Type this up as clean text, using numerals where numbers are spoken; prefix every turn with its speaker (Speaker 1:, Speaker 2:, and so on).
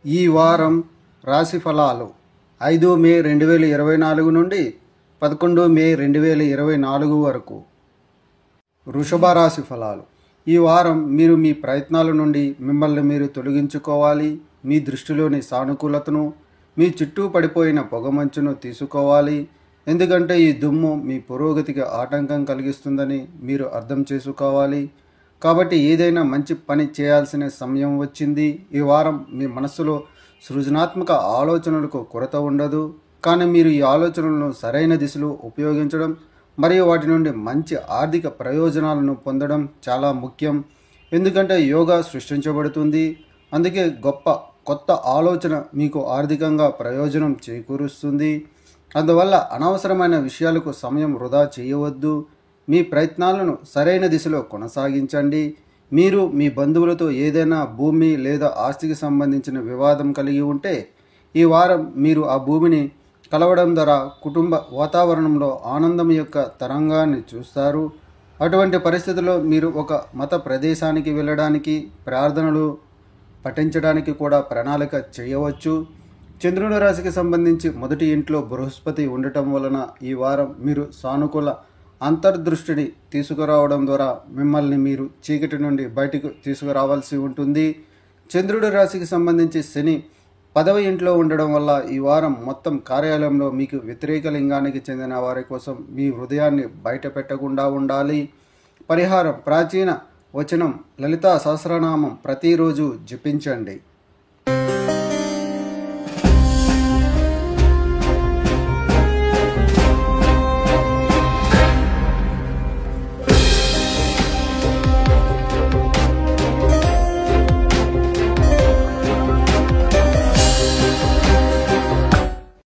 Speaker 1: ఈ వారం రాశి ఫలాలు 5 మే 2024 నుండి 11 మే 2024 వరకు. వృషభ రాశి ఫలాలు. ఈ వారం మీరు మీ ప్రయత్నాల నుండి మిమ్మల్ని మీరు తొలగించుకోవాలి. మీ దృష్టిలోని సానుకూలతను, మీ చుట్టూ పడిపోయిన పొగమంచును తీసుకోవాలి. ఎందుకంటే ఈ దుమ్ము మీ పురోగతికి ఆటంకం కలిగిస్తుందని మీరు అర్థం చేసుకోవాలి. కాబట్టి ఏదైనా మంచి పని చేయాల్సిన సమయం వచ్చింది. ఈ వారం మీ మనస్సులో సృజనాత్మక ఆలోచనలకు కొరత ఉండదు, కానీ మీరు ఈ ఆలోచనలను సరైన దిశలో ఉపయోగించడం మరియు వాటి నుండి మంచి ఆర్థిక ప్రయోజనాలను పొందడం చాలా ముఖ్యం. ఎందుకంటే యోగా సృష్టించబడుతుంది, అందుకే కొత్త ఆలోచన మీకు ఆర్థికంగా ప్రయోజనం చేకూరుస్తుంది. అందువల్ల అనవసరమైన విషయాలకు సమయం వృధా చేయవద్దు. మీ ప్రయత్నాలను సరైన దిశలో కొనసాగించండి. మీరు మీ బంధువులతో ఏదైనా భూమి లేదా ఆస్తికి సంబంధించిన వివాదం కలిగి ఉంటే ఈ వారం మీరు ఆ భూమిని కలవడం ద్వారా కుటుంబ వాతావరణంలో ఆనందం యొక్క తరంగాన్ని చూస్తారు. అటువంటి పరిస్థితుల్లో మీరు ఒక మత ప్రదేశానికి వెళ్ళడానికి, ప్రార్థనలు పఠించడానికి కూడా ప్రణాళిక చేయవచ్చు. చంద్రుని రాశికి సంబంధించి మొదటి ఇంట్లో బృహస్పతి ఉండటం వలన ఈ వారం మీరు సానుకూల అంతర్దృష్టిని తీసుకురావడం ద్వారా మిమ్మల్ని మీరు చీకటి నుండి బయటకు తీసుకురావాల్సి ఉంటుంది. చంద్రుడి రాశికి సంబంధించి శని 10వ ఇంట్లో ఉండడం వల్ల ఈ వారం మొత్తం కార్యాలయంలో మీకు వ్యతిరేక లింగానికి చెందిన వారి కోసం మీ హృదయాన్ని బయట పెట్టకుండా ఉండాలి. పరిహారం: ప్రాచీన వచనం లలితా సహస్రనామం ప్రతిరోజు జపించండి.